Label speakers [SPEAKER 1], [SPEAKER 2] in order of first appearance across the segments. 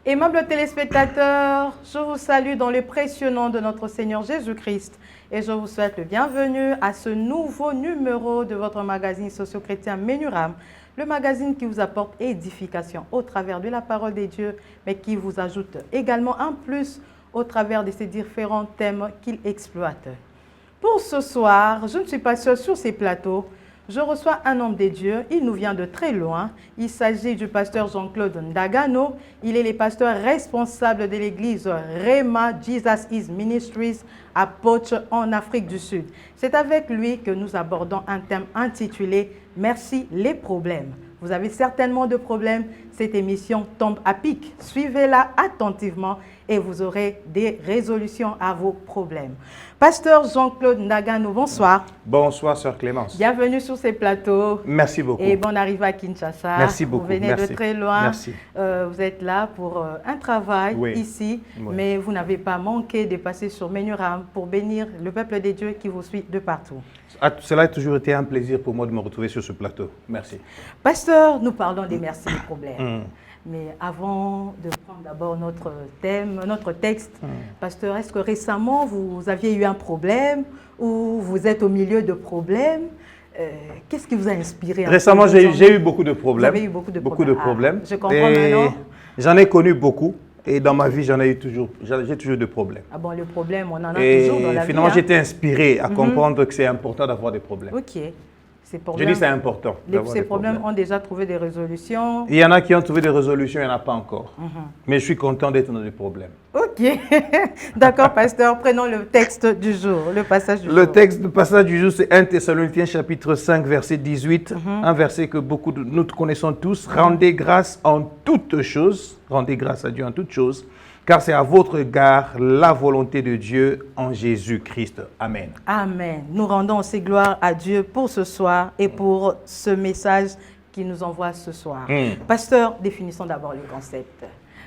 [SPEAKER 1] Aimables téléspectateurs, je vous salue dans le précieux nom de notre Seigneur Jésus-Christ et je vous souhaite le bienvenu à ce nouveau numéro de votre magazine socio-chrétien Menuram, le magazine qui vous apporte édification au travers de la parole de Dieu, mais qui vous ajoute également un plus au travers de ces différents thèmes qu'il exploite. Pour ce soir, je ne suis pas seule sur ces plateaux. Je reçois un homme de Dieu, il nous vient de très loin. Il s'agit du pasteur Jean-Claude Ndagano. Il est le pasteur responsable de l'église Rema Jesus is Ministries à Poche en Afrique du Sud. C'est avec lui que nous abordons un thème intitulé « Merci les problèmes ». Vous avez certainement de problèmes, cette émission tombe à pic. Suivez-la attentivement et vous aurez des résolutions à vos problèmes. Pasteur Jean-Claude Ndagano, bonsoir.
[SPEAKER 2] Bonsoir, Sœur Clémence.
[SPEAKER 1] Bienvenue sur ces plateaux.
[SPEAKER 2] Merci beaucoup.
[SPEAKER 1] Et bonne arrivée à Kinshasa.
[SPEAKER 2] Merci beaucoup.
[SPEAKER 1] Vous venez de très loin.
[SPEAKER 2] Merci.
[SPEAKER 1] Vous êtes là pour un travail ici,
[SPEAKER 2] mais
[SPEAKER 1] vous n'avez pas manqué de passer sur Menuram pour bénir le peuple de Dieu qui vous suit de partout.
[SPEAKER 2] Cela a toujours été un plaisir pour moi de me retrouver sur ce plateau. Merci.
[SPEAKER 1] Pasteur, nous parlons des merci des problèmes. Mais avant de prendre d'abord notre thème, notre texte, pasteur, est-ce que récemment vous aviez eu un problème ou vous êtes au milieu de problèmes? Qu'est-ce qui vous a inspiré?
[SPEAKER 2] Récemment, j'ai eu beaucoup de problèmes.
[SPEAKER 1] Vous avez eu beaucoup de
[SPEAKER 2] problèmes.
[SPEAKER 1] Je comprends maintenant.
[SPEAKER 2] J'en ai connu beaucoup. Et dans ma vie, j'ai toujours des problèmes.
[SPEAKER 1] Ah bon, le problème, on en a toujours dans la vie.
[SPEAKER 2] Finalement, j'étais inspiré à comprendre que c'est important d'avoir des problèmes.
[SPEAKER 1] Ok.
[SPEAKER 2] Je dis c'est important.
[SPEAKER 1] Ces problèmes ont déjà trouvé des résolutions.
[SPEAKER 2] Il y en a qui ont trouvé des résolutions, il n'y en a pas encore. Mais je suis content d'être dans des problèmes.
[SPEAKER 1] Ok. D'accord, pasteur. Prenons le texte du jour, le passage du jour.
[SPEAKER 2] Le passage du jour, c'est 1 Thessaloniciens chapitre 5, verset 18. Un verset que beaucoup de nous connaissons tous. Rendez grâce en toutes choses. Rendez grâce à Dieu en toutes choses. Car c'est à votre égard la volonté de Dieu en Jésus-Christ. Amen.
[SPEAKER 1] Amen. Nous rendons aussi gloire à Dieu pour ce soir et pour ce message qu'il nous envoie ce soir. Pasteur, définissons d'abord le concept.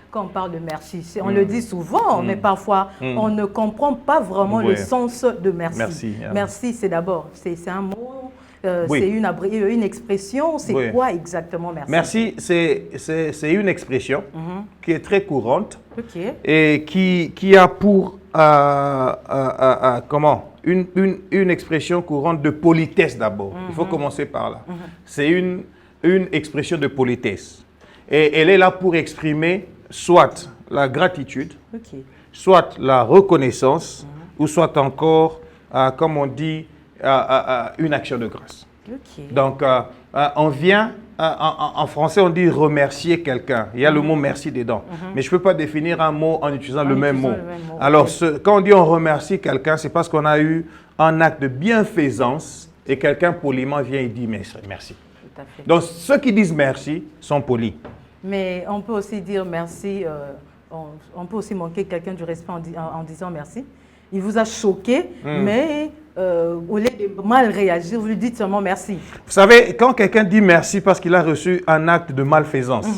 [SPEAKER 1] Quand on parle de merci, on le dit souvent, mais parfois on ne comprend pas vraiment le sens de merci. Merci, c'est d'abord, c'est un mot. C'est une expression, c'est quoi exactement merci?
[SPEAKER 2] Merci, c'est une expression qui est très courante et qui a pour une expression courante de politesse d'abord. Il faut commencer par là. C'est une expression de politesse. Et elle est là pour exprimer soit la gratitude, soit la reconnaissance, ou soit encore, comme on dit, une action de grâce. Donc, on vient, en français, on dit remercier quelqu'un. Il y a le mot merci dedans. Mais je ne peux pas définir un mot en utilisant le même mot. Alors, quand on dit on remercie quelqu'un, c'est parce qu'on a eu un acte de bienfaisance et quelqu'un poliment vient et dit merci.
[SPEAKER 1] Tout à fait.
[SPEAKER 2] Donc, ceux qui disent merci sont polis.
[SPEAKER 1] Mais on peut aussi dire merci, on peut aussi manquer quelqu'un du respect en disant merci. Il vous a choqué, mais au lieu de mal réagir, vous lui dites seulement merci.
[SPEAKER 2] Vous savez, quand quelqu'un dit merci parce qu'il a reçu un acte de malfaisance,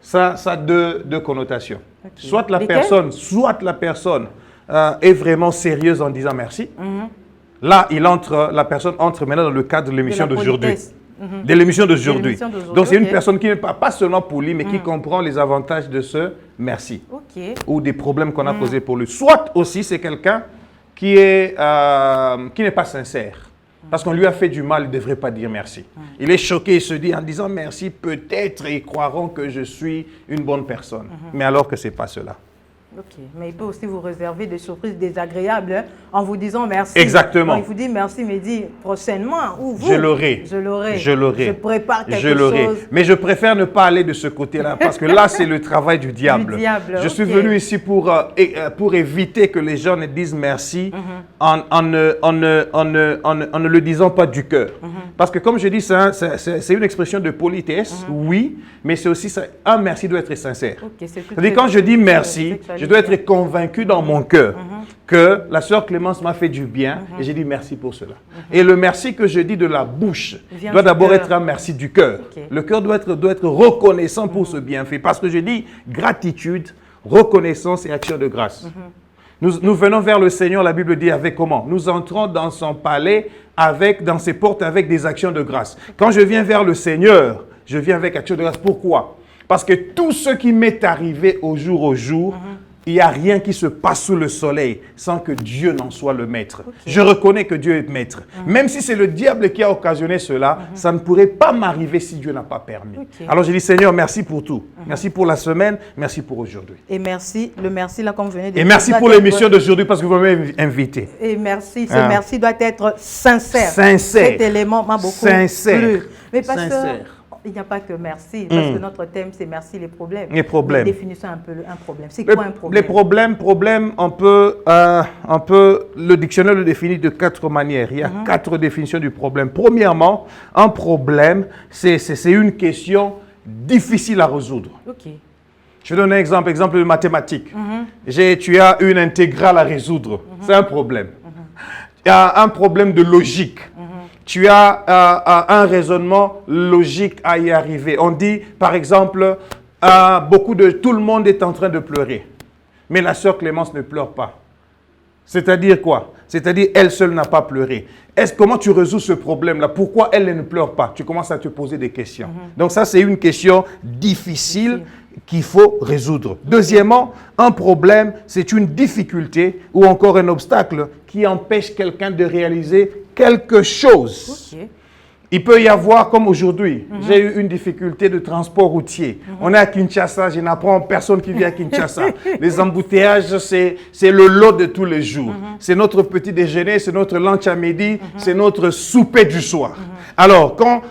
[SPEAKER 2] ça a deux connotations. Soit la personne est vraiment sérieuse en disant merci. Là, la personne entre maintenant dans le cadre de l'émission d'aujourd'hui. De l'émission d'aujourd'hui. Donc, c'est une personne qui n'est pas seulement polie, mais qui comprend les avantages de ce merci. Ou des problèmes qu'on a posés pour lui. Soit aussi, c'est quelqu'un qui n'est pas sincère. Parce qu'on lui a fait du mal, il ne devrait pas dire merci. Il est choqué, il se dit, en disant merci, peut-être ils croiront que je suis une bonne personne. Mais alors que ce n'est pas cela.
[SPEAKER 1] Ok, mais il peut aussi vous réserver des surprises désagréables hein, en vous disant merci.
[SPEAKER 2] Exactement.
[SPEAKER 1] Quand il vous dit merci, mais il dit prochainement, ou vous.
[SPEAKER 2] Je l'aurai.
[SPEAKER 1] Je l'aurai.
[SPEAKER 2] Je l'aurai.
[SPEAKER 1] Je prépare quelque
[SPEAKER 2] Je l'aurai.
[SPEAKER 1] chose.
[SPEAKER 2] Mais je préfère ne pas aller de ce côté-là parce que là, c'est le travail du diable. Je suis venu ici pour éviter que les gens ne disent merci en ne le disant pas du cœur. Parce que comme je dis, c'est une expression de politesse, oui, mais c'est aussi ça. Un merci doit être sincère.
[SPEAKER 1] Okay,
[SPEAKER 2] c'est-à-dire quand je dis merci, je dois être convaincu dans mon cœur que la sœur Clémence m'a fait du bien et j'ai dit merci pour cela. Et le merci que je dis de la bouche doit d'abord être un merci du cœur. Okay. Le cœur doit être reconnaissant pour ce bienfait. Parce que je dis gratitude, reconnaissance et action de grâce. Nous venons vers le Seigneur, la Bible dit avec comment? Nous entrons dans son palais, dans ses portes avec des actions de grâce. Quand je viens vers le Seigneur, je viens avec action de grâce. Pourquoi? Parce que tout ce qui m'est arrivé au jour, il n'y a rien qui se passe sous le soleil sans que Dieu n'en soit le maître. Okay. Je reconnais que Dieu est maître. Même si c'est le diable qui a occasionné cela, ça ne pourrait pas m'arriver si Dieu n'a pas permis. Okay. Alors je dis Seigneur, merci pour tout. Merci pour la semaine, merci pour aujourd'hui.
[SPEAKER 1] Et merci, le merci là comme vous venez de dire.
[SPEAKER 2] Et merci pour l'émission d'aujourd'hui parce que vous m'avez invité.
[SPEAKER 1] Et merci, ce merci doit être sincère.
[SPEAKER 2] Sincère.
[SPEAKER 1] Cet élément m'a beaucoup plu. Mais pasteur,
[SPEAKER 2] sincère.
[SPEAKER 1] Il n'y a pas que merci, parce que notre thème, c'est merci les problèmes.
[SPEAKER 2] Les problèmes.
[SPEAKER 1] Définissons un peu un problème. C'est quoi un problème?
[SPEAKER 2] Les problèmes, on peut, le dictionnaire le définit de 4 manières. Il y a 4 définitions du problème. Premièrement, un problème, c'est une question difficile à résoudre.
[SPEAKER 1] Okay.
[SPEAKER 2] Je donne un exemple de mathématiques. Tu as une intégrale à résoudre. C'est un problème. Il y a un problème de logique. Tu as un raisonnement logique à y arriver. On dit, par exemple, tout le monde est en train de pleurer. Mais la sœur Clémence ne pleure pas. C'est-à-dire quoi? C'est-à-dire, elle seule n'a pas pleuré. Comment tu résous ce problème-là? Pourquoi elle ne pleure pas? Tu commences à te poser des questions. Donc ça, c'est une question difficile qu'il faut résoudre. Deuxièmement, un problème, c'est une difficulté ou encore un obstacle qui empêche quelqu'un de réaliser quelque chose. Okay. Il peut y avoir, comme aujourd'hui, j'ai eu une difficulté de transport routier. On est à Kinshasa, je n'apprends personne qui vient à Kinshasa. Les embouteillages, c'est le lot de tous les jours. C'est notre petit déjeuner, c'est notre lunch à midi, c'est notre souper du soir. Alors, quand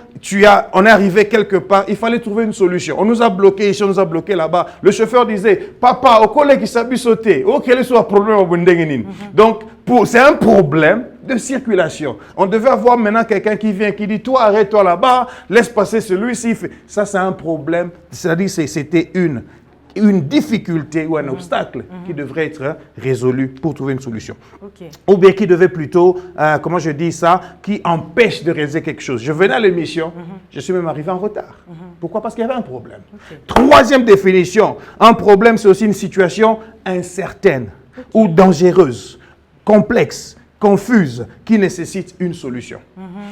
[SPEAKER 2] on est arrivé quelque part, il fallait trouver une solution. On nous a bloqués ici, on nous a bloqués là-bas. Le chauffeur disait, papa, au collègue qui s'habille sauter, quel est le problème au Bundengenin? Donc, c'est un problème de circulation. On devait avoir maintenant quelqu'un qui vient, qui dit, toi, arrête-toi là-bas, laisse passer celui-ci. Ça, c'est un problème. C'est-à-dire, c'était une difficulté ou un obstacle qui devrait être résolu pour trouver une solution.
[SPEAKER 1] Okay.
[SPEAKER 2] Ou bien qui devait plutôt, comment je dis ça, qui empêche de réaliser quelque chose. Je venais à l'émission, je suis même arrivé en retard. Pourquoi? Parce qu'il y avait un problème. Okay. Troisième définition, un problème, c'est aussi une situation incertaine ou dangereuse, complexe, confuse, qui nécessite une solution.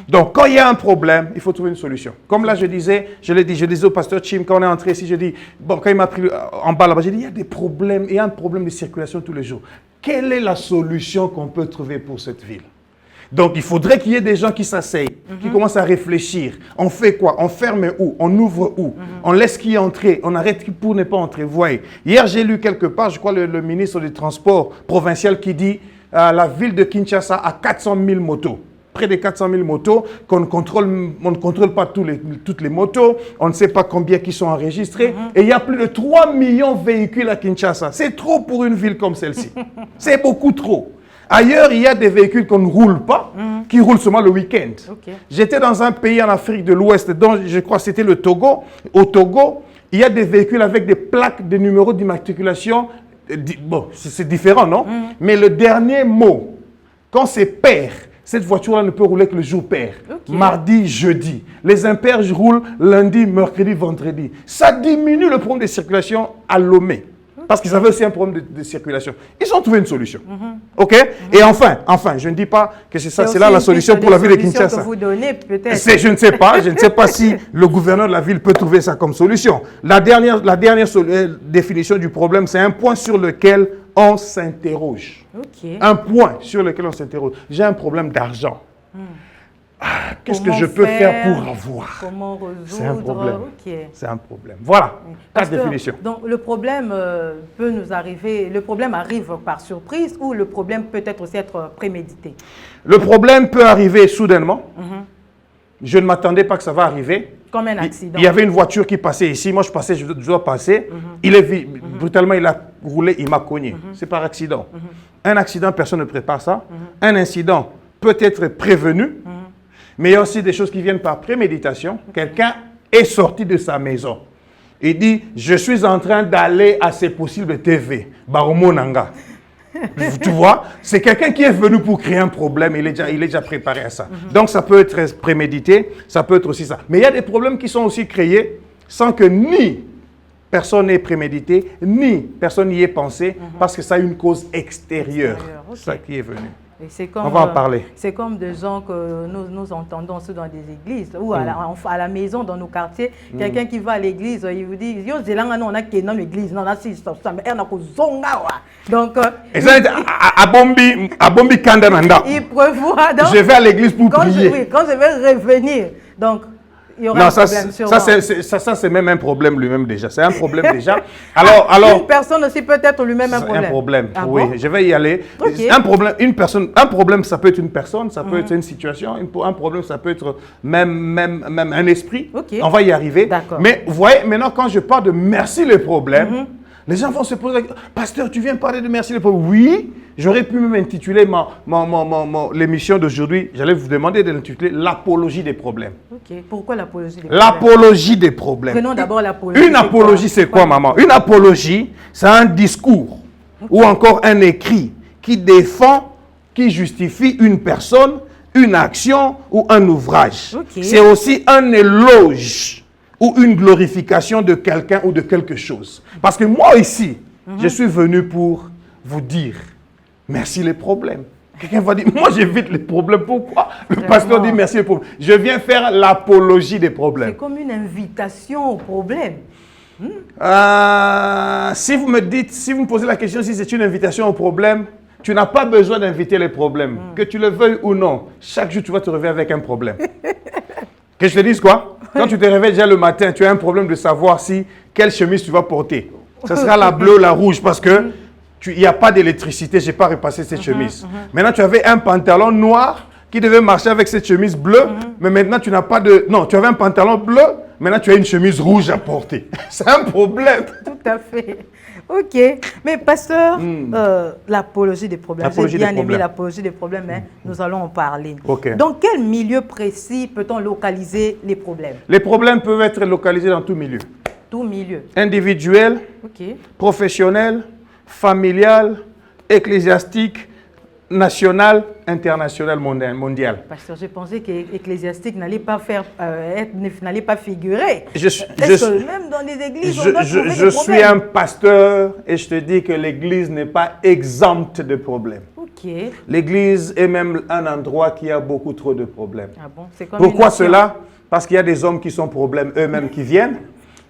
[SPEAKER 2] Donc, quand il y a un problème, il faut trouver une solution. Comme là, je disais au pasteur Chim, quand on est entré ici, je dis, bon, quand il m'a pris en bas là-bas, j'ai dit, il y a des problèmes, il y a un problème de circulation tous les jours. Quelle est la solution qu'on peut trouver pour cette ville? Donc, il faudrait qu'il y ait des gens qui s'asseyent, qui commencent à réfléchir. On fait quoi? On ferme où? On ouvre où? On laisse qui entrer? On arrête qui pour ne pas entrer? Voyez. Hier, j'ai lu quelque part, je crois, le ministre du Transport provincial qui dit la ville de Kinshasa a 400 000 motos. Près de 400 000 motos, on ne contrôle pas toutes les motos, on ne sait pas combien qui sont enregistrés, et il y a plus de 3 millions de véhicules à Kinshasa. C'est trop pour une ville comme celle-ci. C'est beaucoup trop. Ailleurs, il y a des véhicules qu'on ne roule pas, qui roulent seulement le week-end. Okay. J'étais dans un pays en Afrique de l'Ouest, dont je crois que c'était le Togo. Au Togo, il y a des véhicules avec des plaques de numéros d'immatriculation. Bon, c'est différent, non? Mais le dernier mot, quand c'est pair, cette voiture-là ne peut rouler que le jour pair. Okay. Mardi, jeudi. Les impairs roulent lundi, mercredi, vendredi. Ça diminue le problème de circulation à Lomé. Parce qu'ils avaient aussi un problème de circulation. Ils ont trouvé une solution. OK? Et enfin, je ne dis pas que c'est là la solution pour la ville de Kinshasa.
[SPEAKER 1] Que vous donnez, peut-être.
[SPEAKER 2] Je ne sais pas si le gouverneur de la ville peut trouver ça comme solution. La dernière définition du problème, c'est un point sur lequel on s'interroge.
[SPEAKER 1] Okay.
[SPEAKER 2] Un point sur lequel on s'interroge. J'ai un problème d'argent. qu'est-ce que je peux faire pour avoir?
[SPEAKER 1] Comment résoudre?
[SPEAKER 2] C'est un problème.
[SPEAKER 1] Ok.
[SPEAKER 2] C'est un problème. Voilà, la
[SPEAKER 1] Pasteur,
[SPEAKER 2] définition.
[SPEAKER 1] Donc le problème peut nous arriver, le problème arrive par surprise ou le problème peut être aussi être prémédité?
[SPEAKER 2] Le problème peut arriver soudainement. Je ne m'attendais pas que ça va arriver.
[SPEAKER 1] Comme un accident.
[SPEAKER 2] Il y avait une voiture qui passait ici. Moi, je passais, je dois passer. Il est brutalement, il a roulé, il m'a cogné. C'est par accident. Un accident, personne ne prépare ça. Un incident peut être prévenu. Mais il y a aussi des choses qui viennent par préméditation. Quelqu'un est sorti de sa maison. Il dit, je suis en train d'aller à ces possibles TV. Baromo Nanga. Tu vois, c'est quelqu'un qui est venu pour créer un problème, il est déjà préparé à ça. Donc ça peut être prémédité, ça peut être aussi ça. Mais il y a des problèmes qui sont aussi créés sans que ni personne n'ait prémédité, ni personne n'y ait pensé, parce que ça a une cause extérieure.
[SPEAKER 1] Okay.
[SPEAKER 2] C'est ça qui est venu.
[SPEAKER 1] Et comme,
[SPEAKER 2] on va en parler.
[SPEAKER 1] C'est comme des gens que nous entendons aussi dans des églises ou à la maison, dans nos quartiers. Quelqu'un qui va à l'église, il vous dit, yo, on a qui dans l'église, non, là, si ça donc,
[SPEAKER 2] et ça, à Bombi Kandananda.
[SPEAKER 1] Il prévoit. Donc,
[SPEAKER 2] je vais à l'église pour prier.
[SPEAKER 1] Quand je vais revenir, donc, il y aura un problème sûrement.
[SPEAKER 2] Ça, c'est même un problème lui-même déjà. C'est un problème déjà. Alors,
[SPEAKER 1] une personne aussi peut être lui-même un problème.
[SPEAKER 2] Un problème,
[SPEAKER 1] ah
[SPEAKER 2] oui.
[SPEAKER 1] Bon?
[SPEAKER 2] Je vais y aller.
[SPEAKER 1] Okay.
[SPEAKER 2] Un problème, ça peut être une personne, ça peut être une situation. Un problème, ça peut être même un esprit.
[SPEAKER 1] Okay.
[SPEAKER 2] On va y arriver. Mais vous voyez, maintenant, quand je parle de merci les problèmes, les gens vont se poser la question, pasteur, tu viens parler de merci les problèmes. Oui, j'aurais pu même intituler l'émission d'aujourd'hui, j'allais vous demander de l'intituler l'apologie des problèmes.
[SPEAKER 1] Ok, pourquoi l'apologie des problèmes?
[SPEAKER 2] L'apologie des problèmes.
[SPEAKER 1] Prenons d'abord l'apologie.
[SPEAKER 2] Une apologie, c'est quoi, maman? Une apologie, c'est un discours ou encore un écrit qui défend, qui justifie une personne, une action ou un ouvrage.
[SPEAKER 1] Okay.
[SPEAKER 2] C'est aussi un éloge ou une glorification de quelqu'un ou de quelque chose. Parce que moi ici, je suis venu pour vous dire, merci les problèmes. Quelqu'un va dire, moi j'évite les problèmes. Pourquoi? Le pasteur dit merci les problèmes. Je viens faire l'apologie des problèmes.
[SPEAKER 1] C'est comme une invitation aux problèmes.
[SPEAKER 2] Si vous me posez la question si c'est une invitation au problème, tu n'as pas besoin d'inviter les problèmes. Que tu le veuilles ou non, chaque jour tu vas te réveiller avec un problème. Que je te dise quoi? Quand tu te réveilles déjà le matin, tu as un problème de savoir quelle chemise tu vas porter. Ce sera la bleue ou la rouge parce que il n'y a pas d'électricité, je n'ai pas repassé cette chemise. Maintenant, tu avais un pantalon noir qui devait marcher avec cette chemise bleue, mais maintenant, tu n'as pas de... Non, tu avais un pantalon bleu, maintenant, tu as une chemise rouge à porter. C'est un problème.
[SPEAKER 1] Tout à fait. Ok. Mais pasteur, l'apologie des problèmes. J'ai bien aimé l'apologie des problèmes, mais nous allons en parler.
[SPEAKER 2] Okay.
[SPEAKER 1] Dans quel milieu précis peut-on localiser les problèmes?
[SPEAKER 2] Les problèmes peuvent être localisés dans tout milieu.
[SPEAKER 1] Tout milieu.
[SPEAKER 2] Individuel, professionnel, familial, ecclésiastique, national, international, mondial.
[SPEAKER 1] Pasteur, j'ai pensé que l'ecclésiastique n'allait pas n'allait pas figurer. Même dans les églises, on doit trouver des problèmes.
[SPEAKER 2] Je suis un pasteur et je te dis que l'église n'est pas exempte de problèmes.
[SPEAKER 1] Okay.
[SPEAKER 2] L'église est même un endroit qui a beaucoup trop de problèmes.
[SPEAKER 1] Ah bon? C'est comme
[SPEAKER 2] pourquoi cela? Parce qu'il y a des hommes qui sont problèmes eux-mêmes qui viennent.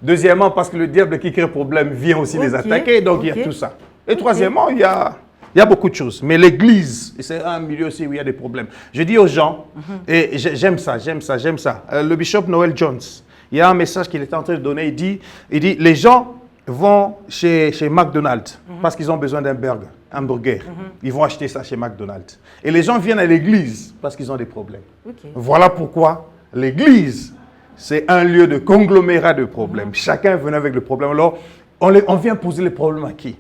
[SPEAKER 2] Deuxièmement, parce que le diable qui crée problème vient aussi les attaquer. Donc il y a tout ça. Et troisièmement, il y a beaucoup de choses. Mais l'église, c'est un milieu aussi où il y a des problèmes. Je dis aux gens, et j'aime ça. Le bishop Noel Jones, il y a un message qu'il était en train de donner. Il dit les gens vont chez McDonald's parce qu'ils ont besoin d'un hamburger. Ils vont acheter ça chez McDonald's. Et les gens viennent à l'église parce qu'ils ont des problèmes. Voilà pourquoi l'église, c'est un lieu de conglomérat de problèmes. Chacun venait avec le problème. Alors, on vient poser les problèmes à qui?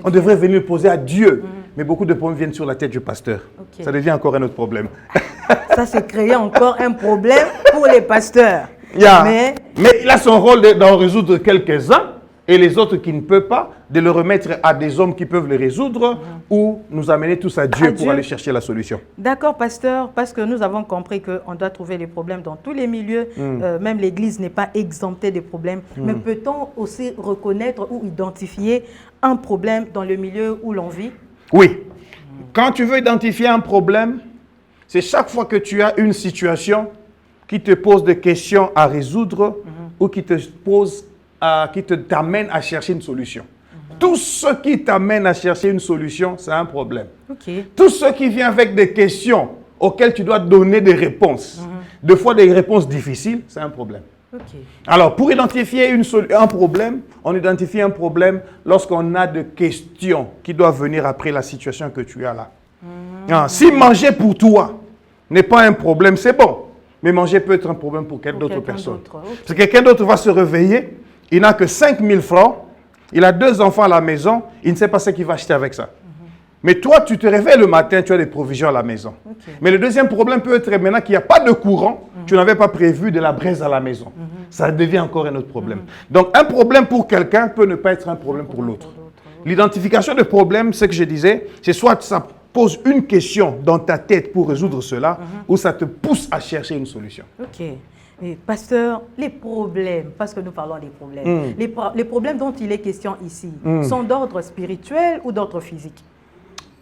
[SPEAKER 2] On devrait venir le poser à Dieu. Mais beaucoup de problèmes viennent sur la tête du pasteur. Ça devient encore un autre problème.
[SPEAKER 1] Ça, c'est créer encore un problème pour les pasteurs.
[SPEAKER 2] Mais il a son rôle d'en résoudre quelques-uns et les autres qui ne peuvent pas, de le remettre à des hommes qui peuvent les résoudre ou nous amener tous à Dieu pour aller chercher la solution. D'accord,
[SPEAKER 1] pasteur, parce que nous avons compris qu'on doit trouver les problèmes dans tous les milieux. Même l'Église n'est pas exemptée des problèmes. Mais peut-on aussi reconnaître ou identifier un problème dans le milieu où l'on vit?
[SPEAKER 2] Oui. Quand tu veux identifier un problème, c'est chaque fois que tu as une situation qui te pose des questions à résoudre ou qui t'amène à chercher une solution. Tout ce qui t'amène à chercher une solution, c'est un problème. Tout ce qui vient avec des questions auxquelles tu dois donner des réponses, deux fois des réponses difficiles, c'est un problème.
[SPEAKER 1] Ok.
[SPEAKER 2] Alors, pour identifier un problème, on identifie un problème lorsqu'on a des questions qui doivent venir après la situation que tu as là. Si manger pour toi n'est pas un problème, c'est bon. Mais manger peut être un problème pour quelqu'un d'autre personne.
[SPEAKER 1] Okay.
[SPEAKER 2] Parce que quelqu'un d'autre va se réveiller, il n'a que 5 000 francs, il a 2 enfants à la maison, il ne sait pas ce qu'il va acheter avec ça. Mais toi, tu te réveilles le matin, tu as des provisions à la maison.
[SPEAKER 1] Okay.
[SPEAKER 2] Mais le deuxième problème peut être maintenant qu'il n'y a pas de courant, tu n'avais pas prévu de la braise à la maison. Ça devient encore un autre problème. Donc, un problème pour quelqu'un peut ne pas être un problème pour l'autre. L'identification de problème, ce que je disais, c'est soit ça pose une question dans ta tête pour résoudre cela, ou ça te pousse à chercher une solution.
[SPEAKER 1] Ok. Et pasteur, les problèmes, parce que nous parlons des problèmes, les problèmes dont il est question ici sont d'ordre spirituel ou d'ordre physique?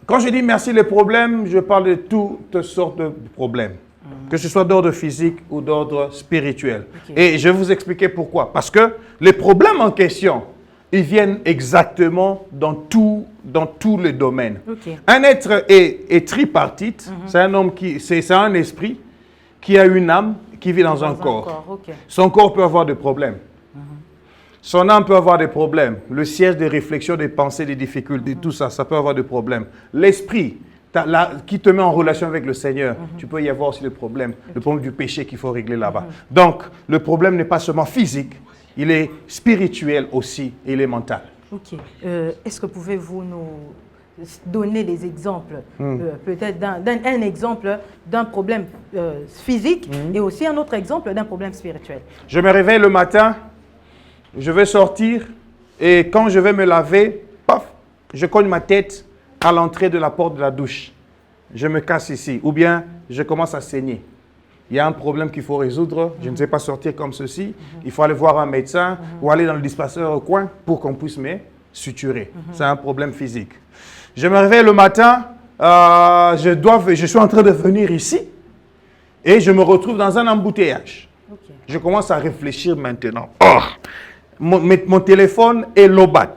[SPEAKER 2] Quand je dis merci les problèmes, je parle de toutes sortes de problèmes, que ce soit d'ordre physique ou d'ordre spirituel. Okay. Et je vais vous expliquer pourquoi. Parce que les problèmes en question, ils viennent exactement dans tous les domaines. Okay. Un être est tripartite, c'est un homme c'est un esprit qui a une âme qui vit dans un corps. Okay. Son corps peut avoir des problèmes. Son âme peut avoir des problèmes. Le siège des réflexions, des pensées, des difficultés, tout ça, ça peut avoir des problèmes. L'esprit qui te met en relation avec le Seigneur, tu peux y avoir aussi des problèmes. Le problème du péché qu'il faut régler là-bas. Donc, le problème n'est pas seulement physique, il est spirituel aussi et il est mental.
[SPEAKER 1] Ok. Est-ce que pouvez-vous nous donner des exemples, peut-être un exemple d'un problème physique et aussi un autre exemple d'un problème spirituel?
[SPEAKER 2] Je me réveille le matin, je vais sortir et quand je vais me laver, paf, je cogne ma tête à l'entrée de la porte de la douche. Je me casse ici ou bien je commence à saigner. Il y a un problème qu'il faut résoudre, je ne sais pas sortir comme ceci, il faut aller voir un médecin ou aller dans le dispensaire au coin pour qu'on puisse me suturer. C'est un problème physique. Je me réveille le matin, je suis en train de venir ici et je me retrouve dans un embouteillage. Okay. Je commence à réfléchir maintenant. Mon téléphone est lobat.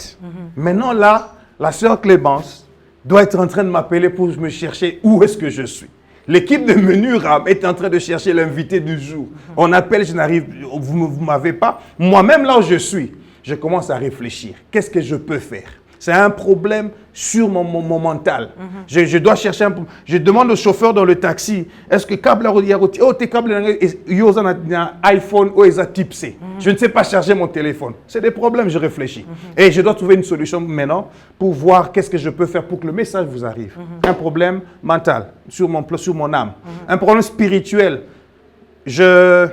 [SPEAKER 2] Maintenant là, la sœur Clémence doit être en train de m'appeler pour me chercher où est-ce que je suis. L'équipe de Menu Ram est en train de chercher l'invité du jour. On appelle, je n'arrive, vous ne m'avez pas. Moi-même là où je suis, je commence à réfléchir. Qu'est-ce que je peux faire? C'est un problème sur mon mental. Je dois chercher je demande au chauffeur dans le taxi, est-ce que câble tes câbles iPhone ou type C. Je ne sais pas charger mon téléphone. C'est des problèmes, je réfléchis. Et je dois trouver une solution maintenant pour voir qu'est-ce que je peux faire pour que le message vous arrive. Un problème mental sur mon âme. Un problème spirituel. Je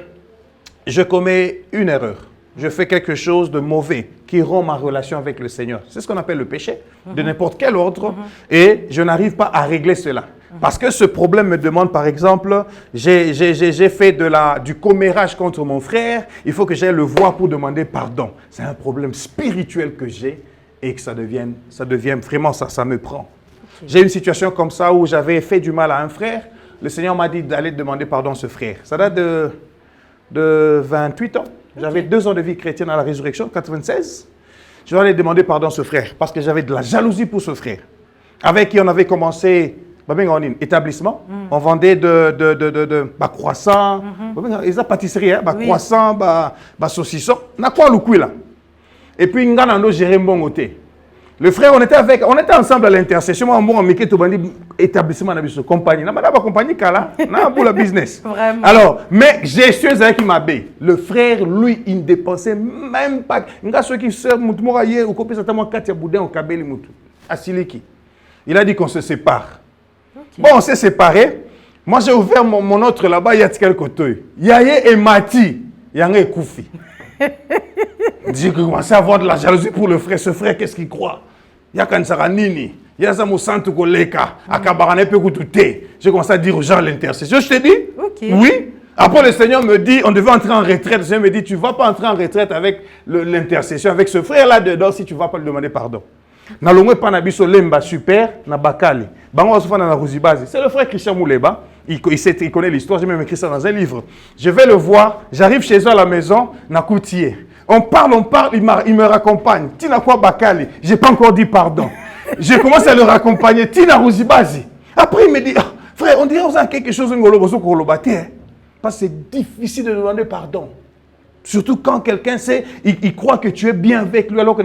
[SPEAKER 2] commets une erreur. Je fais quelque chose de mauvais qui rompt ma relation avec le Seigneur. C'est ce qu'on appelle le péché, de n'importe quel ordre. Et je n'arrive pas à régler cela. Parce que ce problème me demande, par exemple, j'ai fait du commérage contre mon frère. Il faut que j'aille le voir pour demander pardon. C'est un problème spirituel que j'ai et que ça devient vraiment, ça me prend. Okay. J'ai une situation comme ça où j'avais fait du mal à un frère. Le Seigneur m'a dit d'aller demander pardon à ce frère. Ça date de 28 ans. J'avais 2 ans de vie chrétienne à la résurrection, 96. Je dois aller demander pardon à ce frère parce que j'avais de la jalousie pour ce frère. Avec qui on avait commencé établissement. On vendait de croissants, ils ont pâtisserie, croissants, saucissons. On a quoi le là? Et puis, on a géré mon côté. Le frère, on était ensemble à l'intercession. Moi, on m'a dit établissement, compagnie. On a pas compagnie, pour le business.
[SPEAKER 1] Vraiment.
[SPEAKER 2] Alors, mais j'ai su avec qui m'a dit. Le frère, lui, il ne dépensait même pas. Il a ceux qui se il a dit qu'on se sépare. Okay. Bon, on s'est séparés. Moi, j'ai ouvert mon autre là-bas, il y a quel côté. Yaye et Mati, il y a un Koufi. J'ai commencé à avoir de la jalousie pour le frère. Ce frère, qu'est-ce qu'il croit? Il y a Kansaranini, il y a Zamosanto Koleka, Akabarane Pekoutouté. J'ai commencé à dire aux gens l'intercession. Je te dis, oui. Après, le Seigneur me dit, on devait entrer en retraite. Le Seigneur me dit, tu ne vas pas entrer en retraite avec l'intercession, avec ce frère-là dedans, si tu ne vas pas lui demander pardon. Nalongwe Panabiso Lemba super, na Bakali. Bango Asofana na Ruzibazi. C'est le frère Christian Mouleba. Il connaît l'histoire, j'ai même écrit ça dans un livre. Je vais le voir, j'arrive chez eux à la maison, na Koutier. On parle, il me raccompagne. Tina quoi Bakali, j'ai pas encore dit pardon. Je commence à le raccompagner. Tina Ruzibazi. Après, il me dit, frère, on dirait que vous avez quelque chose de ngolo. Parce que c'est difficile de demander pardon. Surtout quand quelqu'un sait, il croit que tu es bien avec lui alors que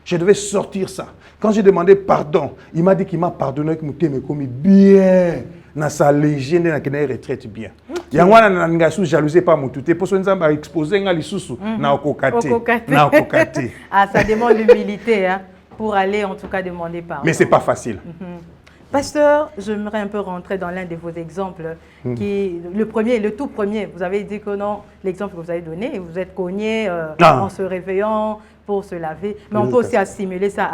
[SPEAKER 2] je devais sortir ça. Quand j'ai demandé pardon, il m'a dit qu'il m'a pardonné, qu'il m'a commis bien. Dans sa légende, dans sa retraite bien. Il y a un gars qui jalousie pas mon tout. Pour ça, on a exposé un lissousou na okokate.
[SPEAKER 1] Ah, ça demande l'humilité hein, pour aller en tout cas demander pardon.
[SPEAKER 2] Mais c'est pas facile.
[SPEAKER 1] Pasteur, j'aimerais un peu rentrer dans l'un de vos exemples. Le tout premier, vous avez dit que non, l'exemple que vous avez donné, vous êtes cogné en se réveillant pour se laver. Mais on peut aussi assimiler ça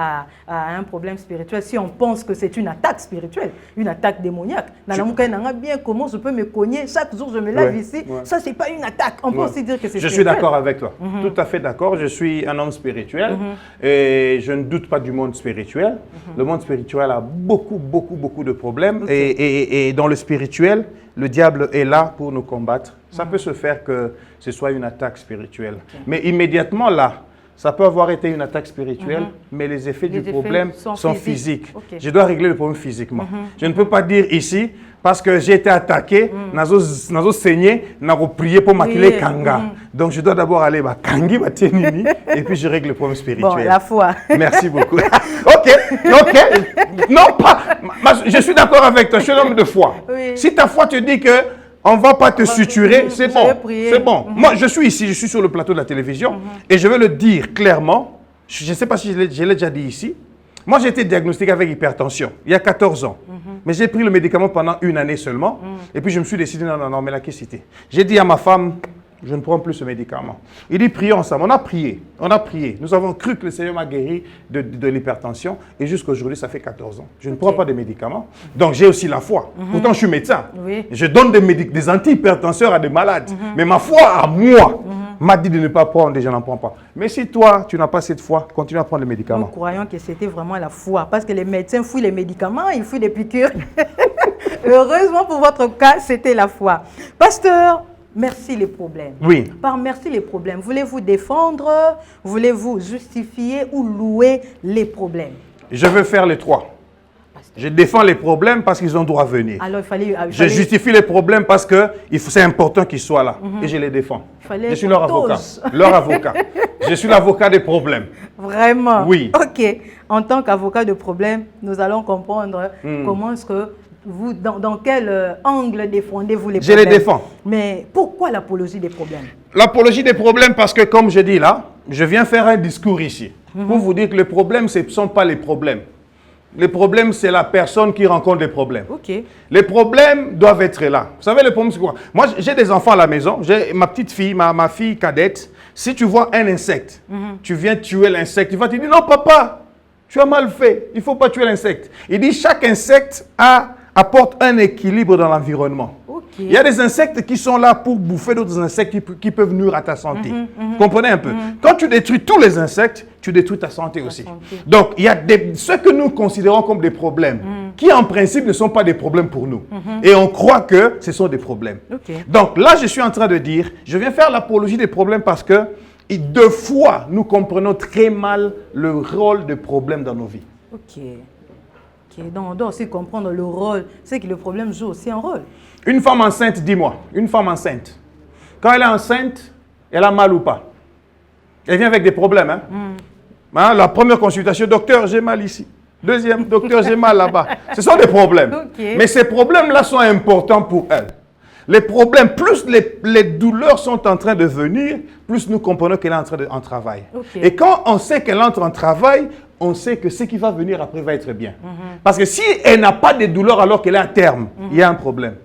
[SPEAKER 1] à un problème spirituel. Si on pense que c'est une attaque spirituelle, une attaque démoniaque. Bien comment je peux me cogner, chaque jour je me lave ici, ça c'est pas une attaque. On peut aussi dire que c'est spirituel.
[SPEAKER 2] Je suis d'accord avec toi, tout à fait d'accord. Je suis un homme spirituel et je ne doute pas du monde spirituel. Le monde spirituel a beaucoup de problèmes et dans le spirituel, le diable est là pour nous combattre. Ça peut se faire que ce soit une attaque spirituelle. Mais immédiatement là, ça peut avoir été une attaque spirituelle, mais les effets du problème sont physiques. Je dois régler le problème physiquement. Je ne peux pas dire ici, parce que j'ai été attaqué, nazo saigné, nazo prié pour maquiller kanga. Donc je dois d'abord aller à kangi, et puis je règle le problème spirituel.
[SPEAKER 1] Bon, la foi.
[SPEAKER 2] Merci beaucoup. Ok. Non, pas. Je suis d'accord avec toi, je suis un homme de foi. Si ta foi te dit que on ne va pas te suturer, c'est bon. C'est bon. Moi, je suis ici, je suis sur le plateau de la télévision et je vais le dire clairement. Je ne sais pas si je l'ai déjà dit ici. Moi, j'ai été diagnostiqué avec hypertension il y a 14 ans. Mais j'ai pris le médicament pendant une année seulement. Et puis, je me suis décidé, non, mais la cité. J'ai dit à ma femme, je ne prends plus ce médicament. Il dit, prions ensemble. On a prié. Nous avons cru que le Seigneur m'a guéri de l'hypertension. Et jusqu'à aujourd'hui, ça fait 14 ans. Je ne prends pas de médicaments. Donc, j'ai aussi la foi. Pourtant, je suis médecin. Je donne des antihypertenseurs à des malades. Mais ma foi à moi m'a dit de ne pas prendre et je n'en prends pas. Mais si toi, tu n'as pas cette foi, continue à prendre les médicaments.
[SPEAKER 1] Nous croyons que c'était vraiment la foi. Parce que les médecins fouillent les médicaments, ils fouillent les piqûres. Heureusement pour votre cas, c'était la foi. Pasteur, merci les problèmes.
[SPEAKER 2] Oui.
[SPEAKER 1] Par merci les problèmes, voulez-vous défendre, voulez-vous justifier ou louer les problèmes?
[SPEAKER 2] Je veux faire les trois. Je défends les problèmes parce qu'ils ont droit à venir.
[SPEAKER 1] Alors,
[SPEAKER 2] je justifie les problèmes parce que c'est important qu'ils soient là. Et je les défends. Je suis leur avocat. Leur avocat. Je suis l'avocat des problèmes.
[SPEAKER 1] Vraiment?
[SPEAKER 2] Oui.
[SPEAKER 1] Ok. En tant qu'avocat de problèmes, nous allons comprendre comment est-ce que vous, dans quel angle défendez-vous les problèmes?
[SPEAKER 2] Je les défends.
[SPEAKER 1] Mais pourquoi l'apologie des problèmes?
[SPEAKER 2] L'apologie des problèmes parce que, comme je dis là, je viens faire un discours ici pour vous dire que les problèmes, ce ne sont pas les problèmes. Les problèmes, c'est la personne qui rencontre des problèmes. Les problèmes doivent être là. Vous savez, le problème, c'est quoi? Moi, j'ai des enfants à la maison. J'ai ma petite fille, ma fille cadette. Si tu vois un insecte, tu viens tuer l'insecte. Il va te dire, non, papa, tu as mal fait. Il ne faut pas tuer l'insecte. Il dit, chaque insecte apporte un équilibre dans l'environnement. Il y a des insectes qui sont là pour bouffer d'autres insectes qui peuvent nuire à ta santé. Comprenez un peu. Quand tu détruis tous les insectes, tu détruis ta santé aussi. Donc, il y a ce que nous considérons comme des problèmes, qui en principe ne sont pas des problèmes pour nous. Et on croit que ce sont des problèmes. Donc là, je suis en train de dire, je viens faire l'apologie des problèmes parce que, deux fois, nous comprenons très mal le rôle des problèmes dans nos vies.
[SPEAKER 1] Donc, on doit aussi comprendre le rôle. C'est que le problème joue aussi un rôle.
[SPEAKER 2] Une femme enceinte, dis-moi, une femme enceinte, quand elle est enceinte, elle a mal ou pas? Elle vient avec des problèmes. La première consultation, docteur, j'ai mal ici. Deuxième, docteur, j'ai mal là-bas. Ce sont des problèmes. Mais ces problèmes-là sont importants pour elle. Les problèmes, plus les douleurs sont en train de venir, plus nous comprenons qu'elle est en train de travail. Et quand on sait qu'elle entre en travail, on sait que ce qui va venir après va être bien. Parce que si elle n'a pas de douleur alors qu'elle est à terme, il y a un problème.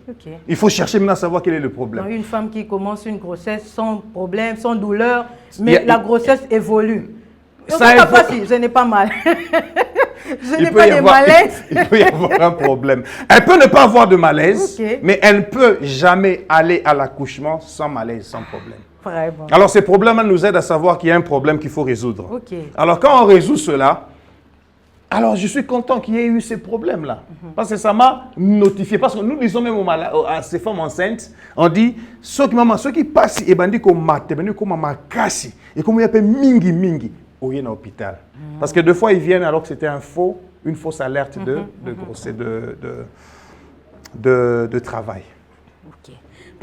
[SPEAKER 2] Il faut chercher maintenant à savoir quel est le problème.
[SPEAKER 1] Une femme qui commence une grossesse sans problème, sans douleur, mais la grossesse évolue. Je n'ai pas mal. Je n'ai pas de malaise.
[SPEAKER 2] Il peut y avoir un problème. Elle peut ne pas avoir de malaise, mais elle ne peut jamais aller à l'accouchement sans malaise, sans problème.
[SPEAKER 1] Vraiment.
[SPEAKER 2] Alors, ces problèmes nous aident à savoir qu'il y a un problème qu'il faut résoudre. Alors, quand on résout cela, alors je suis content qu'il y ait eu ces problèmes-là. Parce que ça m'a notifié. Parce que nous disons même à ces femmes enceintes, on dit, ceux qui passent, et ben dit qu'on mate, et ben dit qu'on m'a cassé, et qu'on m'a appelé mingi mingi, au à l'hôpital. Parce que deux fois, ils viennent alors que c'était une fausse alerte de travail.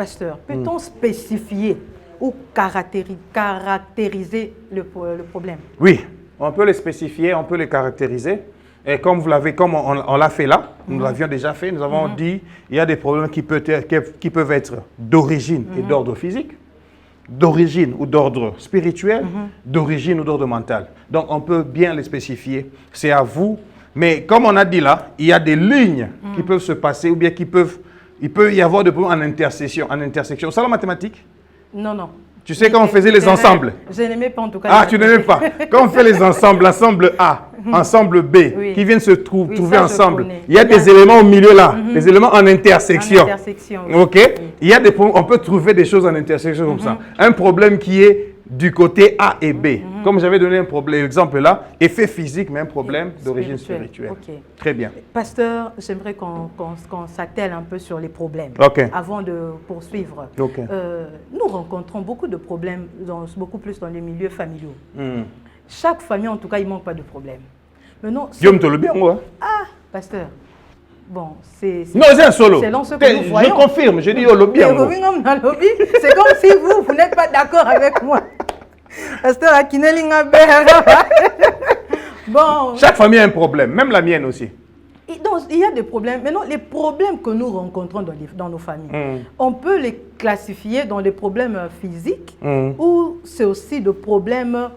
[SPEAKER 1] Pasteur, peut-on spécifier ou caractériser le problème?
[SPEAKER 2] Oui, on peut les spécifier, on peut les caractériser. Et comme vous l'avez, comme on l'a fait là, nous l'avions déjà fait, nous avons dit, il y a des problèmes qui peuvent être d'origine et d'ordre physique, d'origine ou d'ordre spirituel, d'origine ou d'ordre mental. Donc, on peut bien les spécifier. C'est à vous. Mais comme on a dit là, il y a des lignes qui peuvent se passer ou bien il peut y avoir des problèmes en intersection. C'est la mathématique?
[SPEAKER 1] Non, non.
[SPEAKER 2] Tu sais quand on faisait les ensembles?
[SPEAKER 1] Je n'aimais pas en tout cas.
[SPEAKER 2] Ah, tu n'aimais pas. Quand on fait les ensembles, ensemble A, ensemble B,
[SPEAKER 1] Oui.
[SPEAKER 2] qui viennent se trouver
[SPEAKER 1] ça,
[SPEAKER 2] ensemble,
[SPEAKER 1] je connais.
[SPEAKER 2] il y a des éléments au milieu là, des éléments en intersection.
[SPEAKER 1] En intersection, oui.
[SPEAKER 2] OK? Il y a on peut trouver des choses en intersection comme ça. Un problème qui est du côté A et B. Comme j'avais donné un problème, exemple là, effet physique, mais un problème d'origine spirituelle.
[SPEAKER 1] Ok.
[SPEAKER 2] Très bien.
[SPEAKER 1] Pasteur, j'aimerais qu'on s'attelle un peu sur les problèmes
[SPEAKER 2] Ok.
[SPEAKER 1] avant de poursuivre.
[SPEAKER 2] Ok.
[SPEAKER 1] Nous rencontrons beaucoup de problèmes, beaucoup plus dans les milieux familiaux.
[SPEAKER 2] Hmm.
[SPEAKER 1] Chaque famille, en tout cas, il ne manque pas de problèmes. Maintenant,
[SPEAKER 2] Dieu me te le bien, moi.
[SPEAKER 1] Ah, pasteur. Bon, c'est...
[SPEAKER 2] Non, c'est un solo.
[SPEAKER 1] Selon ce que nous
[SPEAKER 2] Je
[SPEAKER 1] voyons.
[SPEAKER 2] confirme, je dis au lobby.
[SPEAKER 1] C'est comme si vous n'êtes pas d'accord avec moi. Pasteur Akinelinga Bon.
[SPEAKER 2] Chaque famille a un problème, même la mienne aussi.
[SPEAKER 1] Donc, il y a des problèmes. Maintenant, les problèmes que nous rencontrons dans nos familles, on peut les classifier dans des problèmes physiques ou c'est aussi des problèmes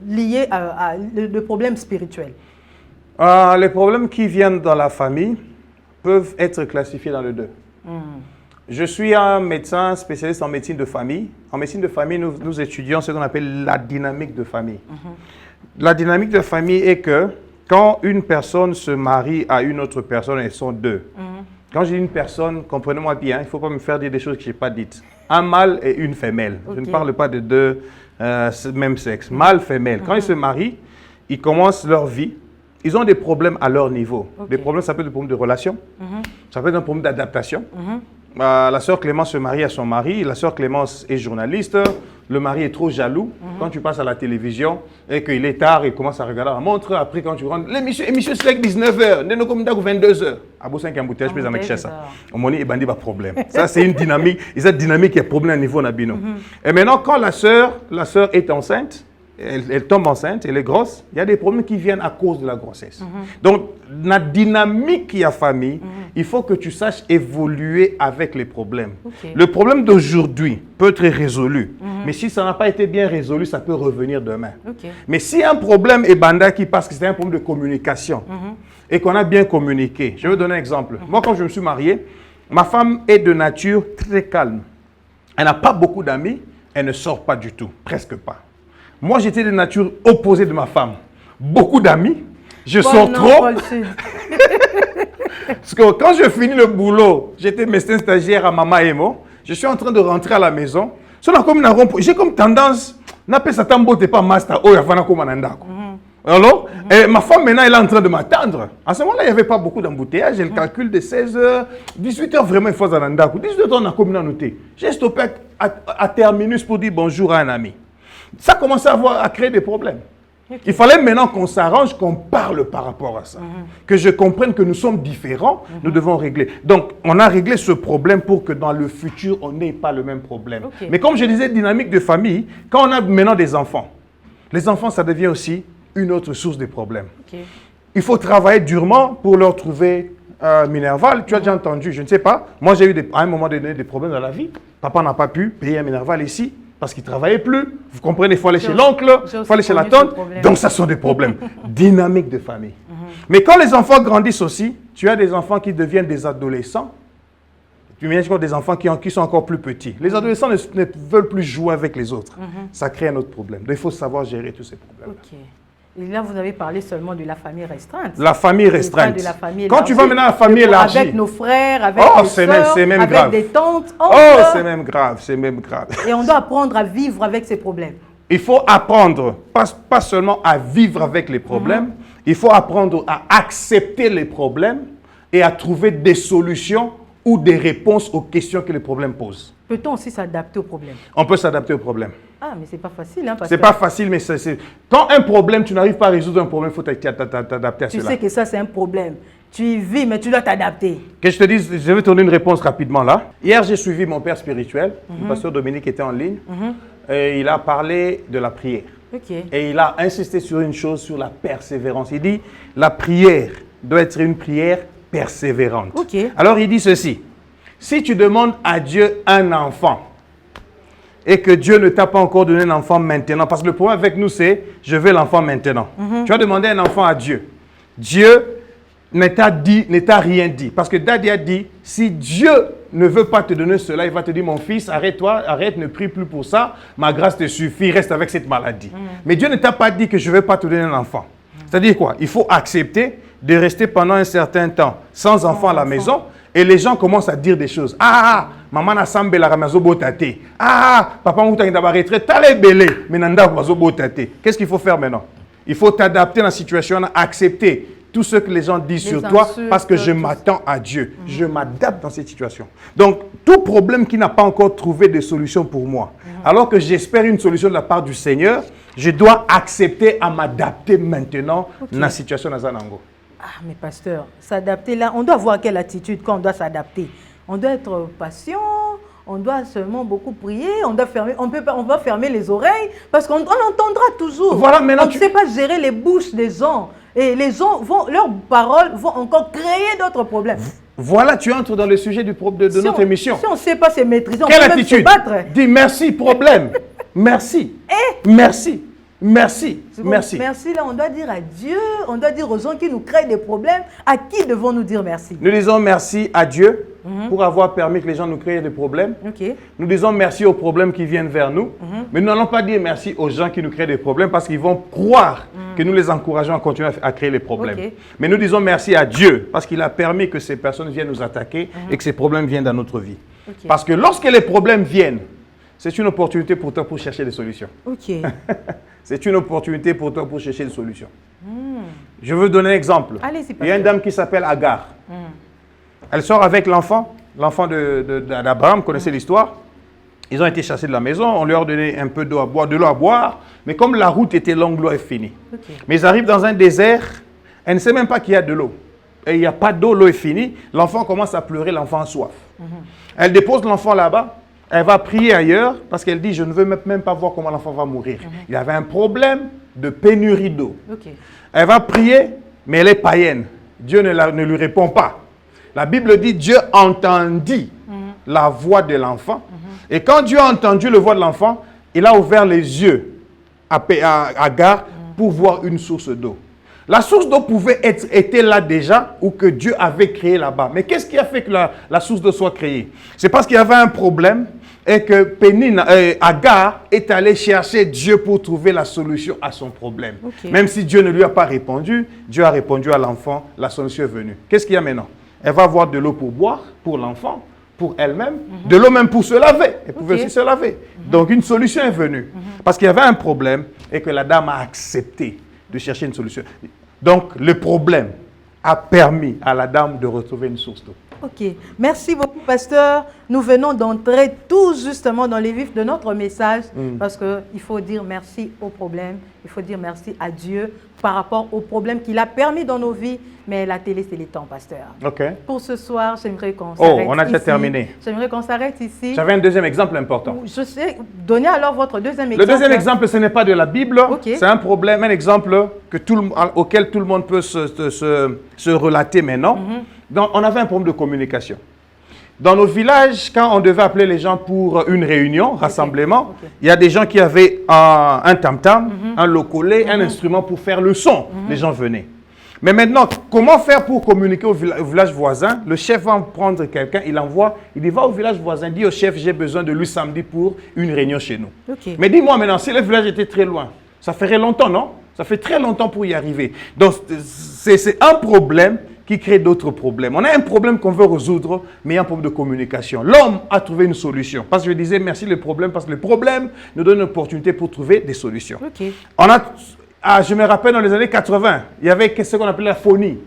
[SPEAKER 1] liés à des problèmes spirituels.
[SPEAKER 2] Les problèmes qui viennent dans la famille peuvent être classifiés dans les deux. Je suis un médecin spécialiste en médecine de famille. En médecine de famille, nous étudions ce qu'on appelle la dynamique de famille. La dynamique de famille est que quand une personne se marie à une autre personne, elles sont deux. Quand je dis une personne, comprenez-moi bien, il ne faut pas me faire dire des choses que je n'ai pas dites. Un mâle et une femelle. Je ne parle pas de deux même sexe. Mâle, femelle. Quand ils se marient, ils commencent leur vie. Ils ont des problèmes à leur niveau. Des problèmes, ça peut être des problèmes de relation. Ça peut être un problème d'adaptation. La sœur Clémence se marie à son mari. La sœur Clémence est journaliste. Le mari est trop jaloux. Quand tu passes à la télévision et qu'il est tard, il commence à regarder la montre. Après, quand tu rentres, l'émission c'est 19h. Nous sommes 22h. À bout 5 embouteillages, mais avec ça. On m'a dit, il y a problème. Ça, c'est une dynamique. Il y a une dynamique qui a problème à niveau Nabino. Et maintenant, quand la sœur est enceinte, elle tombe enceinte, elle est grosse, il y a des problèmes qui viennent à cause de la grossesse. Donc, la dynamique qui a famille, il faut que tu saches évoluer avec les problèmes. Le problème d'aujourd'hui peut être résolu, mais si ça n'a pas été bien résolu, ça peut revenir demain. Mais si un problème est bandaki parce que c'est un problème de communication et qu'on a bien communiqué, je vais donner un exemple. Moi, quand je me suis marié, ma femme est de nature très calme. Elle n'a pas beaucoup d'amis, elle ne sort pas du tout, presque pas. Moi, j'étais de nature opposée de ma femme. Beaucoup d'amis, je sors trop. Parce que quand je finis le boulot, j'étais médecin stagiaire à Mama Emo, je suis en train de rentrer à la maison. J'ai comme tendance, alors, et ma femme maintenant, elle est en train de m'attendre. À ce moment-là, il n'y avait pas beaucoup d'embouteillages. J'ai le calcul de 16h, 18h, vraiment, il faut à 18h, on a comme noté. J'ai stoppé à terminus pour dire bonjour à un ami. Ça commençait à créer des problèmes. Il fallait maintenant qu'on s'arrange, qu'on parle par rapport à ça. Que je comprenne que nous sommes différents, nous devons régler. Donc, on a réglé ce problème pour que dans le futur, on n'ait pas le même problème. Mais comme je disais, dynamique de famille, quand on a maintenant des enfants, les enfants, ça devient aussi une autre source de problèmes. Il faut travailler durement pour leur trouver Minerval. Tu as déjà entendu, je ne sais pas. Moi, j'ai eu à un moment donné des problèmes dans la vie. Papa n'a pas pu payer un Minerval ici. Parce qu'il ne travaillait plus. Vous comprenez, il faut aller chez l'oncle, il faut aller chez la tante. Donc, ça sont des problèmes. Dynamique de famille. Mais quand les enfants grandissent aussi, tu as des enfants qui deviennent des adolescents. Tu imagines des enfants qui sont encore plus petits. Les adolescents ne veulent plus jouer avec les autres. Ça crée un autre problème. Donc, il faut savoir gérer tous ces problèmes.
[SPEAKER 1] Et là, vous avez parlé seulement de la famille restreinte.
[SPEAKER 2] La famille restreinte.
[SPEAKER 1] De la famille
[SPEAKER 2] quand tu vas maintenant à la famille élargie.
[SPEAKER 1] Avec nos frères, avec nos soeurs, avec
[SPEAKER 2] grave.
[SPEAKER 1] Des tantes.
[SPEAKER 2] C'est même grave, c'est même grave.
[SPEAKER 1] Et on doit apprendre à vivre avec ces problèmes.
[SPEAKER 2] Il faut apprendre, pas seulement à vivre avec les problèmes, il faut apprendre à accepter les problèmes et à trouver des solutions ou des réponses aux questions que les problèmes posent.
[SPEAKER 1] Peut-on aussi s'adapter aux problèmes?
[SPEAKER 2] On peut s'adapter aux problèmes.
[SPEAKER 1] Ah, mais c'est pas facile. Hein,
[SPEAKER 2] c'est pas facile, mais c'est... Quand un problème, tu n'arrives pas à résoudre un problème, il faut t'adapter à cela.
[SPEAKER 1] Tu sais que ça, c'est un problème. Tu y vis, mais tu dois t'adapter.
[SPEAKER 2] Que je te dise, je vais te donner une réponse rapidement là. Hier, j'ai suivi mon père spirituel. Le pasteur Dominique était en ligne. Et il a parlé de la prière.
[SPEAKER 1] Ok.
[SPEAKER 2] Et il a insisté sur une chose, sur la persévérance. Il dit, la prière doit être une prière persévérante.
[SPEAKER 1] Ok.
[SPEAKER 2] Alors, il dit ceci. Si tu demandes à Dieu un enfant, et que Dieu ne t'a pas encore donné un enfant maintenant, parce que le problème avec nous, c'est, je veux l'enfant maintenant. Tu as demandé un enfant à Dieu. Dieu ne t'a rien dit. Parce que Daddy a dit, si Dieu ne veut pas te donner cela, il va te dire, mon fils, arrête-toi, arrête, ne prie plus pour ça, ma grâce te suffit, reste avec cette maladie. Mais Dieu ne t'a pas dit que je ne vais pas te donner un enfant. C'est-à-dire quoi? Il faut accepter de rester pendant un certain temps sans enfant à la maison, et les gens commencent à dire des choses. Ah, maman n'a sambe la ramazo botate. Ah, papa mouta n'a pas retraite, t'as les belé, mais nanda wazo botate. Qu'est-ce qu'il faut faire maintenant? Il faut t'adapter à la situation, accepter tout ce que les gens disent sur toi, parce que je m'attends à Dieu. Je m'adapte dans cette situation. Donc, tout problème qui n'a pas encore trouvé de solution pour moi, alors que j'espère une solution de la part du Seigneur, je dois accepter à m'adapter maintenant dans la situation de Zanango.
[SPEAKER 1] Ah, mais pasteur, s'adapter là, on doit avoir quelle attitude quand on doit s'adapter? On doit être patient, on doit seulement beaucoup prier, on doit fermer, on va fermer les oreilles, parce qu'on entendra toujours.
[SPEAKER 2] Voilà, maintenant
[SPEAKER 1] on ne sait pas gérer les bouches des gens. Et les gens leurs paroles vont encore créer d'autres problèmes.
[SPEAKER 2] Voilà, tu entres dans le sujet de notre émission.
[SPEAKER 1] Si on ne sait pas se maîtriser, on
[SPEAKER 2] quelle
[SPEAKER 1] peut même
[SPEAKER 2] attitude?
[SPEAKER 1] se battre.
[SPEAKER 2] Dis merci, problème. Merci. Merci. Merci. Merci.
[SPEAKER 1] Merci, là, on doit dire à Dieu, on doit dire aux gens qui nous créent des problèmes. À qui devons-nous dire merci?
[SPEAKER 2] Nous disons merci à Dieu pour avoir permis que les gens nous créent des problèmes.
[SPEAKER 1] Okay.
[SPEAKER 2] Nous disons merci aux problèmes qui viennent vers nous. Mais nous n'allons pas dire merci aux gens qui nous créent des problèmes parce qu'ils vont croire que nous les encourageons à continuer à créer les problèmes.
[SPEAKER 1] Okay.
[SPEAKER 2] Mais nous disons merci à Dieu parce qu'il a permis que ces personnes viennent nous attaquer et que ces problèmes viennent dans notre vie.
[SPEAKER 1] Okay.
[SPEAKER 2] Parce que lorsque les problèmes viennent, c'est une opportunité pour toi pour chercher des solutions.
[SPEAKER 1] Ok.
[SPEAKER 2] C'est une opportunité pour toi pour chercher des solutions. Je veux donner un exemple.
[SPEAKER 1] Allez-y,
[SPEAKER 2] il y a une dame qui s'appelle Agar. Elle sort avec l'enfant d'Abraham, vous connaissez l'histoire. Ils ont été chassés de la maison, on leur a donné un peu d'eau à boire, de l'eau à boire. Mais comme la route était longue, l'eau est finie.
[SPEAKER 1] Okay.
[SPEAKER 2] Mais ils arrivent dans un désert, elle ne sait même pas qu'il y a de l'eau. Et il n'y a pas d'eau, l'eau est finie. L'enfant commence à pleurer, l'enfant a soif. Elle dépose l'enfant là-bas. Elle va prier ailleurs parce qu'elle dit, je ne veux même pas voir comment l'enfant va mourir. Il avait un problème de pénurie d'eau.
[SPEAKER 1] Okay.
[SPEAKER 2] Elle va prier, mais elle est païenne. Dieu ne lui répond pas. La Bible dit, Dieu entendit la voix de l'enfant. Et quand Dieu a entendu la voix de l'enfant, il a ouvert les yeux à Agar pour voir une source d'eau. La source d'eau pouvait était là déjà ou que Dieu avait créé là-bas. Mais qu'est-ce qui a fait que la source d'eau soit créée? C'est parce qu'il y avait un problème et que Agar est allé chercher Dieu pour trouver la solution à son problème.
[SPEAKER 1] Okay.
[SPEAKER 2] Même si Dieu ne lui a pas répondu, Dieu a répondu à l'enfant, la solution est venue. Qu'est-ce qu'il y a maintenant? Elle va avoir de l'eau pour boire, pour l'enfant, pour elle-même, de l'eau même pour se laver. Elle pouvait aussi se laver. Donc une solution est venue. Parce qu'il y avait un problème et que la dame a accepté de chercher une solution. Donc, le problème a permis à la dame de retrouver une source d'eau.
[SPEAKER 1] Ok. Merci beaucoup, pasteur. Nous venons d'entrer tout justement dans les vifs de notre message parce qu'il faut dire merci au problème. Il faut dire merci à Dieu par rapport au problème qu'il a permis dans nos vies. Mais la télé, c'est les temps, pasteur.
[SPEAKER 2] Ok.
[SPEAKER 1] Pour ce soir, j'aimerais qu'on s'arrête ici.
[SPEAKER 2] On a déjà terminé.
[SPEAKER 1] J'aimerais qu'on s'arrête ici.
[SPEAKER 2] J'avais un deuxième exemple important.
[SPEAKER 1] Je sais. Donnez alors votre deuxième exemple.
[SPEAKER 2] Le deuxième exemple, ce n'est pas de la Bible.
[SPEAKER 1] Okay.
[SPEAKER 2] C'est un problème, un exemple auquel tout le monde peut se relater maintenant. Donc, on avait un problème de communication. Dans nos villages, quand on devait appeler les gens pour une réunion, rassemblement, il y a des gens qui avaient un tam-tam, un locolé, un instrument pour faire le son. Les gens venaient. Mais maintenant, comment faire pour communiquer au village voisin? Le chef va prendre quelqu'un, il envoie, il dit, va au village voisin, dit au chef, j'ai besoin de lui samedi pour une réunion chez nous. Okay. Mais dis-moi maintenant, si le village était très loin, ça ferait longtemps, non? Ça fait très longtemps pour y arriver. Donc, c'est un problème qui crée d'autres problèmes. On a un problème qu'on veut résoudre, mais il y a un problème de communication. L'homme a trouvé une solution. Parce que je disais merci le problème, parce que le problème nous donne une opportunité pour trouver des solutions. Okay. Je me rappelle dans les années 80, il y avait ce qu'on appelait la phonie.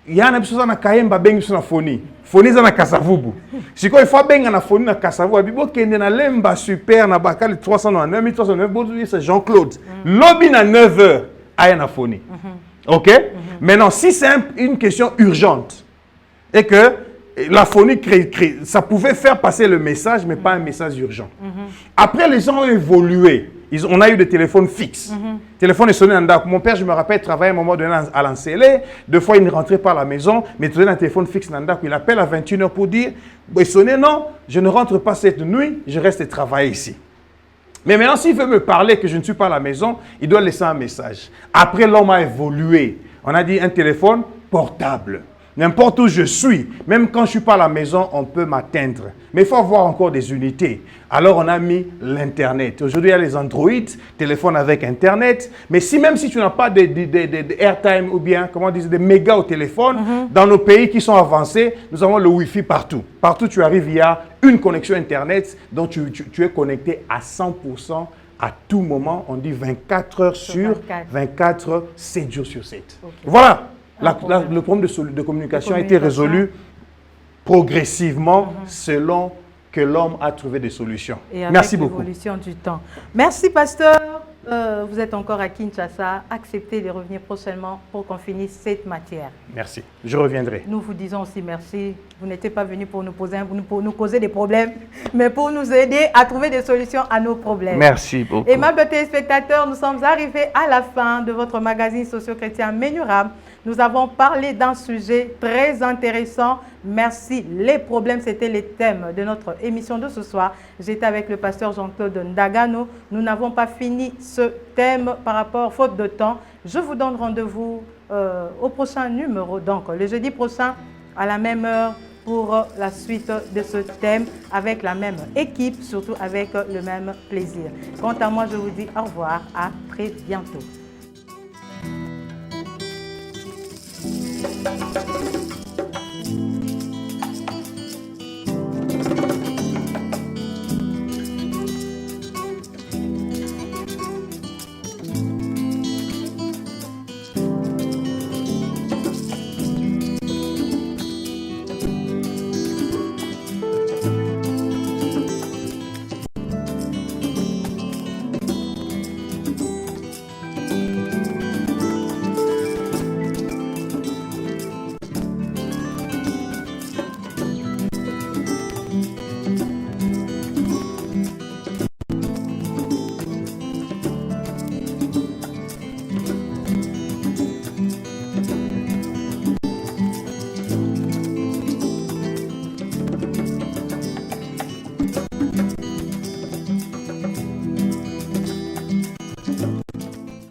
[SPEAKER 2] Il y a une chose qui est la phonie. Phonie, c'est la Kasavubu. Si il faut bien la phonie, la Kasavubu, il y a une lemba super, na bakal 309, 1309, c'est Jean-Claude. Lobby à 9h. aya na phone. OK? Maintenant, si c'est une question urgente et que la phonie ça pouvait faire passer le message, mais pas un message urgent. Après, les gens ont évolué. On a eu des téléphones fixes. Téléphone est sonné en dehors. Mon père, je me rappelle, travaillait à un moment donné à l'Ancélé. Deux fois, il ne rentrait pas à la maison, mais il tenait un téléphone fixe en dehors. Il appelle à 21h pour dire, il sonnait, non, je ne rentre pas cette nuit, je reste travailler ici. Mais maintenant, s'il veut me parler que je ne suis pas à la maison, il doit laisser un message. Après, l'homme a évolué. On a dit un téléphone portable. N'importe où je suis, même quand je ne suis pas à la maison, on peut m'atteindre. Mais il faut avoir encore des unités. Alors, on a mis l'Internet. Aujourd'hui, il y a les Android, téléphone avec Internet. Mais même si tu n'as pas de airtime ou bien, comment on dit, des mégas au téléphone, dans nos pays qui sont avancés, nous avons le Wi-Fi partout. Partout, tu arrives, il y a une connexion Internet, donc tu es connecté à 100% à tout moment. On dit 24 heures sur 24, 7 jours sur 7. Okay. Voilà. Le problème de communication a été résolu progressivement selon que l'homme a trouvé des solutions.
[SPEAKER 1] Et avec
[SPEAKER 2] merci beaucoup.
[SPEAKER 1] L'évolution du temps. Merci, pasteur. Vous êtes encore à Kinshasa. Acceptez de revenir prochainement pour qu'on finisse cette matière.
[SPEAKER 2] Merci. Je reviendrai.
[SPEAKER 1] Nous vous disons aussi merci. Vous n'étiez pas venu pour nous causer des problèmes, mais pour nous aider à trouver des solutions à nos problèmes.
[SPEAKER 2] Merci beaucoup.
[SPEAKER 1] Aimables téléspectateurs, nous sommes arrivés à la fin de votre magazine socio-chrétien Menurab. Nous avons parlé d'un sujet très intéressant. Merci. Les problèmes, c'était les thèmes de notre émission de ce soir. J'étais avec le pasteur Jean-Claude Ndagano. Nous n'avons pas fini ce thème par rapport, faute de temps. Je vous donne rendez-vous au prochain numéro, donc le jeudi prochain à la même heure pour la suite de ce thème avec la même équipe, surtout avec le même plaisir. Quant à moi, je vous dis au revoir, à très bientôt. Thank you.